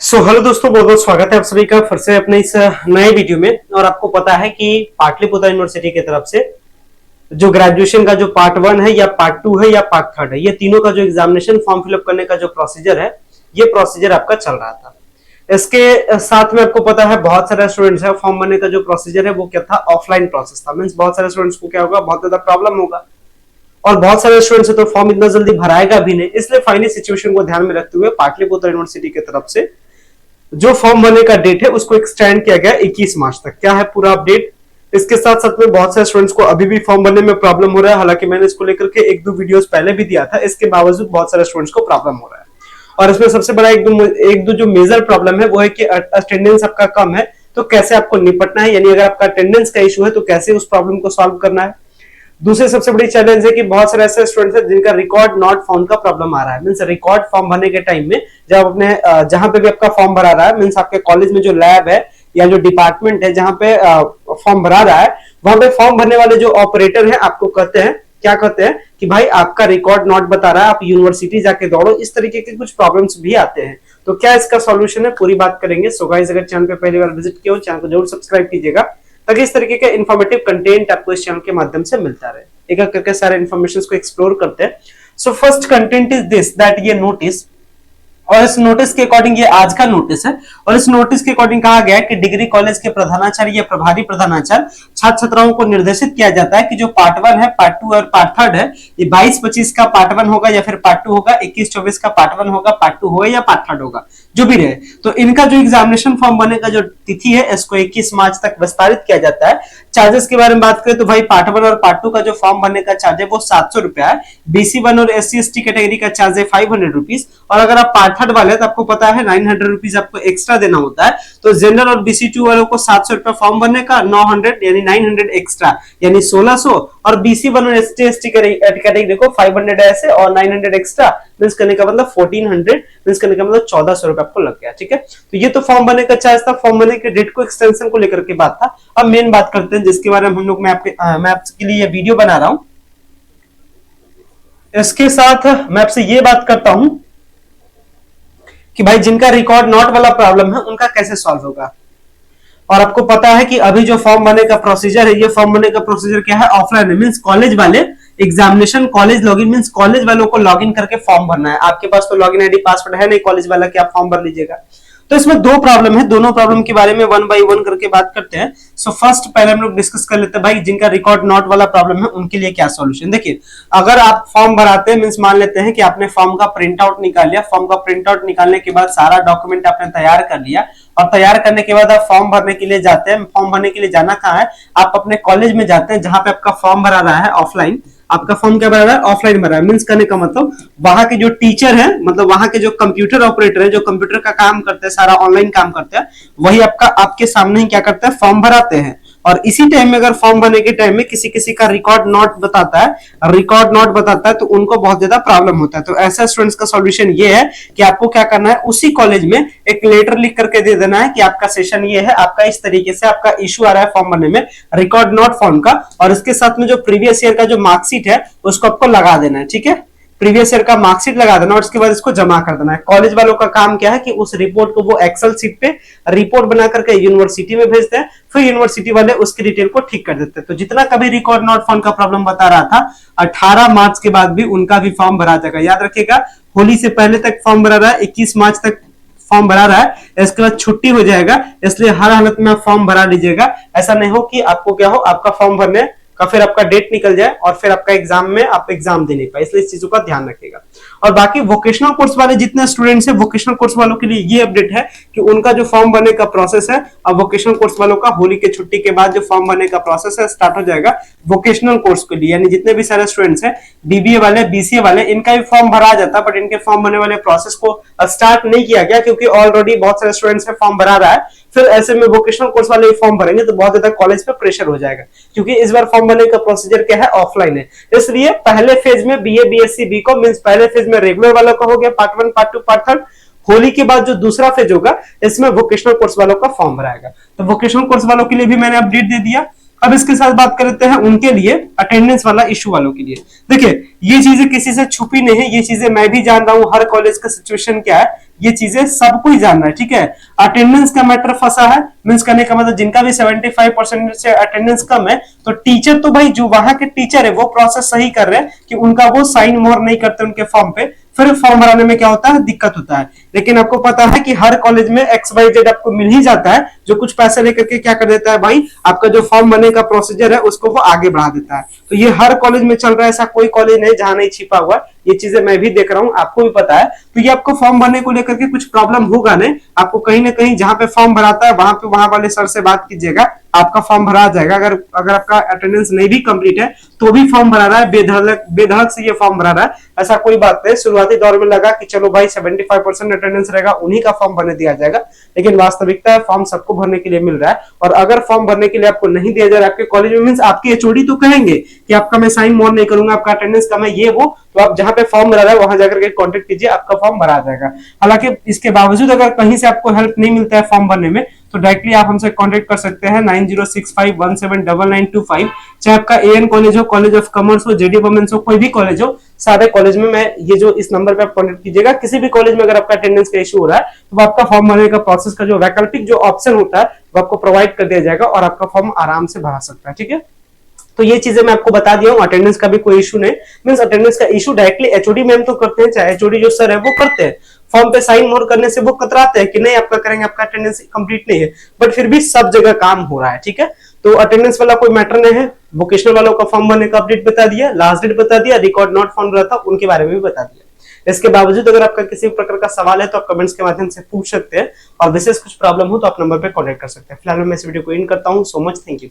Hello दोस्तों, बहुत बहुत स्वागत है आप सभी का फिर से अपने इस नए वीडियो में। और आपको पता है कि पाटलिपुत्र यूनिवर्सिटी की तरफ से जो ग्रेजुएशन का जो पार्ट 1 है या पार्ट 2 है या पार्ट 3 है, ये तीनों का जो एग्जामिनेशन फॉर्म फिलअप करने का जो प्रोसीजर है, ये प्रोसीजर आपका चल रहा था। इसके साथ में आपको पता है बहुत सारे स्टूडेंट्स है, फॉर्म भरने का जो प्रोसीजर है वो क्या था, ऑफलाइन प्रोसेस था। मींस बहुत सारे स्टूडेंट्स को क्या होगा, बहुत ज्यादा प्रॉब्लम होगा और बहुत सारे स्टूडेंट्स तो फॉर्म इतना जल्दी भराएगा भी नहीं। इसलिए फाइनल सिचुएशन को ध्यान में रखते हुए पाटलिपुत्र यूनिवर्सिटी की तरफ से जो फॉर्म भरने का डेट है उसको एक्सटेंड किया गया 21 मार्च तक। क्या है पूरा अपडेट। इसके साथ साथ में बहुत सारे स्टूडेंट्स को अभी भी फॉर्म भरने में प्रॉब्लम हो रहा है। हालांकि मैंने इसको लेकर के एक दो वीडियोस पहले भी दिया था, इसके बावजूद बहुत सारे स्टूडेंट्स को प्रॉब्लम हो रहा है। और इसमें सबसे बड़ा एक दो जो मेजर प्रॉब्लम है वो है कि अटेंडेंस आपका कम है, तो कैसे आपको निपटना है, यानी अगर आपका अटेंडेंस का इशू है तो कैसे उस प्रॉब्लम को सॉल्व करना है। दूसरी सबसे बड़ी चैलेंज है कि बहुत सारे ऐसे स्टूडेंट्स हैं जिनका रिकॉर्ड नॉट फाउंड का प्रॉब्लम आ रहा है। मींस रिकॉर्ड फॉर्म भरने के टाइम में जब अपने जहां पे भी आपका फॉर्म भरा रहा है, मींस आपके कॉलेज में जो लैब है या जो डिपार्टमेंट है जहां पे फॉर्म भरा रहा है, वहां पे फॉर्म भरने वाले जो ऑपरेटर है आपको कहते हैं, क्या कहते हैं कि भाई आपका रिकॉर्ड नॉट बता रहा है, आप यूनिवर्सिटी जाके दौड़ो। इस तरीके के कुछ प्रॉब्लम्स भी आते हैं। तो क्या इसका सॉल्यूशन है, पूरी बात करेंगे। सो गाइस, अगर चैनल पे पहली बार विजिट किया हो, चैनल को जरूर सब्सक्राइब कीजिएगा ताकि इस तरीके का इन्फॉर्मेटिव कंटेंट आपको इस चैनल के माध्यम से मिलता रहे। एक एक करके सारे इन्फॉर्मेशन को एक्सप्लोर करते हैं। So first content is this that ये नोटिस, और इस नोटिस के अकॉर्डिंग, ये आज का नोटिस है, और इस नोटिस के अकॉर्डिंग कहा गया है कि डिग्री कॉलेज के प्रधानाचार्य या प्रभारी प्रधानाचार्य छात्र छात्राओं को निर्देशित किया जाता है कि जो पार्ट 1 है, पार्ट 2 और पार्ट 3 है, ये 22-25 का पार्ट 1 होगा या फिर पार्ट 2 होगा, 21-24 का पार्ट 1 होगा, पार्ट 2 होगा या पार्ट 3 होगा, जो भी रहे। तो इनका जो एग्जामिनेशन फॉर्म भरने का जो तिथि है, इसको 21 मार्च तक विस्तारित किया जाता है। चार्जेस के बारे में बात करें तो भाई पार्ट 1 और पार्ट 2 का जो फॉर्म भरने का चार्ज है वो 700 रुपया है। BC1 और SC/ST कैटेगरी का चार्ज है 500 रुपीज, और अगर आप पार्ट 3 वाले तो आपको पता है 900 रुपीज आपको एक्स्ट्रा देना होता है। तो जनरल और BC2 वालों को 700 रुपया फॉर्म भरने का, 900 यानी 900 एक्स्ट्रा यानी 1600, और BC1 और SC/ST कैटेगरी को 500 ऐसे और 900 एक्स्ट्रा, मींस करने का मतलब 1400, मींस करने का मतलब 1400 रुपए आपको लग गया। ठीक है, तो ये तो फॉर्म भरने का चार्ज था, फॉर्म भरने के डेट को एक्सटेंशन को लेकर के बात था। अब मेन बात करते हैं जिसके बारे में हम लोग मैं आपके लिए ये वीडियो बना रहा हूं। इसके साथ मैं आपसे ये बात करता हूं कि भाई जिनका रिकॉर्ड नॉट वाला प्रॉब्लम है उनका कैसे सॉल्व होगा। और आपको पता है कि अभी जो फॉर्म भरने का प्रोसीजर है, ये फॉर्म भरने का प्रोसीजर क्या है, ऑफलाइन है। मींस कॉलेज वाले examination, college login, means college वालों को लॉगिन करके फॉर्म भरना है। आपके पास तो लॉगिन आईडी पासवर्ड है नहीं कॉलेज वाला कि आप फॉर्म भर लीजिएगा। तो इसमें दो प्रॉब्लम है, दोनों प्रॉब्लम के बारे में 1 बाय 1 करके बात करते हैं। सो फर्स्ट पहले हम लोग डिस्कस कर लेते हैं भाई जिनका रिकॉर्ड नॉट वाला प्रॉब्लम है उनके लिए क्या सॉल्यूशन। देखिए, अगर आप फॉर्म भराते हैं, मींस मान लेते हैं कि आपने फॉर्म का प्रिंट आउट निकाल लिया, फॉर्म का प्रिंट आउट निकालने के बाद सारा डॉक्यूमेंट आपने तैयार कर लिया, और तैयार करने के बाद आप फॉर्म भरने के लिए जाते हैं। फॉर्म भरने के लिए जाना कहाँ है, आप अपने कॉलेज में जाते हैं जहां पे आपका फॉर्म भरा रहा है ऑफलाइन। आपका फॉर्म क्या भरा रहा है, ऑफलाइन भरा है। मींस करने का मतलब वहां के जो टीचर है, मतलब वहां के जो कंप्यूटर ऑपरेटर है, जो कंप्यूटर का काम करते हैं, सारा ऑनलाइन काम करते हैं, वही आपके सामने ही क्या करते हैं, फॉर्म भराते हैं। और इसी टाइम में अगर फॉर्म भरने के टाइम में किसी किसी का रिकॉर्ड नॉट बताता है, तो उनको बहुत ज्यादा प्रॉब्लम होता है। तो ऐसा स्टूडेंट्स का सॉल्यूशन ये है कि आपको क्या करना है, उसी कॉलेज में एक लेटर लिख करके दे देना है कि आपका सेशन ये है, आपका इस तरीके से आपका इशू आ रहा है फॉर्म भरने में, रिकॉर्ड नॉट फाउंड का, और इसके साथ में जो प्रीवियस ईयर का जो मार्कशीट है उसको आपको लगा देना है। ठीक है, प्रीवियस ईयर का मार्कशीट लगा देना और उसके बाद इसको जमा कर देना है। कॉलेज वालों का काम क्या है कि उस रिपोर्ट को वो एक्सेल सीट पे रिपोर्ट बना करके यूनिवर्सिटी में भेजते हैं, फिर यूनिवर्सिटी वाले उसकी डिटेल को ठीक कर देते हैं। तो जितना कभी रिकॉर्ड नॉट फाउंड का प्रॉब्लम बता रहा था, 18 मार्च के बाद भी उनका भी फॉर्म भरा जाएगा। याद रखिएगा, होली से पहले तक फॉर्म भरा रहा है, 21 मार्च तक फॉर्म भरा रहा है, इसके बाद छुट्टी हो जाएगा, इसलिए हर हालत में आप फॉर्म भरा लीजिएगा। ऐसा नहीं हो कि आपको क्या हो, आपका फॉर्म भरने का फिर आपका डेट निकल जाए और फिर आपका एग्जाम में आप एग्जाम दे नहीं पाए, इसलिए इस चीजों का ध्यान रखिएगा। और बाकी वोकेशनल कोर्स वाले जितने स्टूडेंट्स हैं, वोकेशनल कोर्स वालों के लिए ये अपडेट है कि उनका जो फॉर्म भरने का प्रोसेस है, अब वोकेशनल कोर्स वालों का होली के छुट्टी के बाद जो फॉर्म भरने का प्रोसेस है स्टार्ट हो जाएगा वोकेशनल कोर्स के लिए। यानी जितने भी सारे स्टूडेंट्स हैं, BBA वाले, BCA वाले, इनका भी फॉर्म भरा जाता, बट इनके फॉर्म भरने वाले प्रोसेस को स्टार्ट नहीं किया गया क्योंकि ऑलरेडी बहुत सारे स्टूडेंट्स हैं फॉर्म भरा रहा है। फिर ऐसे में वोकेशनल कोर्स वाले फॉर्म भरेंगे तो बहुत ज्यादा कॉलेज पे प्रेशर हो जाएगा, क्योंकि इस बार फॉर्म भरने का प्रोसीजर क्या है, ऑफलाइन है। इसलिए पहले फेज में BA, BSc, BCom, मींस पहले फेज में रेगुलर वालों का हो गया पार्ट 1, पार्ट 2, पार्ट 3। होली के बाद जो दूसरा फेज होगा इसमें वोकेशनल कोर्स वालों का फॉर्म भराएगा। तो वोकेशनल कोर्स वालों के लिए भी मैंने अपडेट दे दिया। अब इसके साथ बात कर लेते हैं उनके लिए अटेंडेंस वाला इशू वालों के लिए। देखिए ये चीजें किसी से छुपी नहीं है, ये चीजें मैं भी जान रहा हूँ, हर कॉलेज का सिचुएशन क्या है ये चीजें सबको ही जानना है, ठीक है। अटेंडेंस का मैटर फंसा है, मींस करने का मतलब जिनका भी 75% से अटेंडेंस कम है तो टीचर तो भाई जो वहां के टीचर है वो प्रोसेस सही कर रहे हैं कि उनका वो साइन मोहर नहीं करते उनके फॉर्म पे, फिर फॉर्म भराने में क्या होता है दिक्कत होता है। लेकिन आपको पता है कि हर कॉलेज में XYZ आपको मिल ही जाता है जो कुछ पैसे लेकर के क्या कर देता है भाई, आपका जो फॉर्म भरने का प्रोसीजर है उसको वो आगे बढ़ा देता है। तो ये हर कॉलेज में चल रहा है, ऐसा कोई कॉलेज नहीं जहां नहीं छिपा हुआ, ये चीजें मैं भी देख रहा हूँ, आपको भी पता है। तो ये आपको फॉर्म भरने को लेकर के कुछ प्रॉब्लम होगा नहीं, आपको कहीं ना कहीं जहां पे फॉर्म भराता है वहां पे वहां वाले सर से बात कीजिएगा, आपका फॉर्म भरा जाएगा। अगर आपका अटेंडेंस नहीं भी कंप्लीट है तो भी फॉर्म भरा रहा है, बेधड़क से ये फॉर्म भरा रहा है, ऐसा कोई बात नहीं। शुरुआती दौर में लगा कि चलो भाई 75% अटेंडेंस रहेगा उन्हीं का फॉर्म भरने दिया जाएगा, लेकिन वास्तविकता है फॉर्म सबको भरने के लिए मिल रहा है। और अगर फॉर्म भरने के लिए आपको नहीं दिया जा रहा है आपके कॉलेज में, मींस आपके एचओडी तो कहेंगे कि आपका मैं साइन मोर नहीं करूंगा, आपका अटेंडेंस कम है ये वो, तो आप जहां पे फॉर्म भरा रहा है वहां जाकर के कांटेक्ट कीजिए, आपका फॉर्म भरा जाएगा। हालांकि इसके बावजूद अगर कहीं से आपको हेल्प नहीं मिलता है फॉर्म भरने में तो डायरेक्टली आप हमसे कांटेक्ट कर सकते हैं 9065179925। चाहे आपका एएन कॉलेज हो, कॉलेज ऑफ कॉमर्स हो, जेडी वुमेन्स हो, कोई भी कॉलेज हो, सारे कॉलेज में मैं ये जो इस नंबर पे आप कांटेक्ट कीजिएगा। किसी भी कॉलेज में अगर आपका अटेंडेंस का इशू हो रहा है तो आपका फॉर्म भरने का प्रोसेस का जो वैकल्पिक जो ऑप्शन होता है वो आपको प्रोवाइड कर दिया जाएगा और आपका फॉर्म आराम से भरा सकता है, ठीक है। तो ये चीजें मैं आपको बता दिया हूँ, अटेंडेंस का भी कोई इशू नहीं, मींस अटेंडेंस का इशू डायरेक्टली एचओडी मैम तो करते हैं, चाहे एचओडी जो सर है वो करते हैं। फॉर्म पे साइन मोर करने से वो कतराते हैं कि नहीं आपका करेंगे, आपका अटेंडेंस कंप्लीट नहीं है, बट फिर भी सब जगह काम हो रहा है, ठीक है। तो अटेंडेंस वाला कोई मैटर नहीं है। वोकेशनल वालों का फॉर्म भरने का अपडेट बता दिया, लास्ट डेट बता दिया, रिकॉर्ड नॉट फाउंड रहा था उनके बारे में भी बता दिया। इसके बावजूद अगर आपका किसी प्रकार का सवाल है तो आप कमेंट्स के माध्यम से पूछ सकते हैं, और विशेष कुछ प्रॉब्लम हो तो आप नंबर पे कॉन्टेक्ट कर सकते हैं। फिलहाल मैं इस वीडियो को एंड करता हूँ। So much, thank you.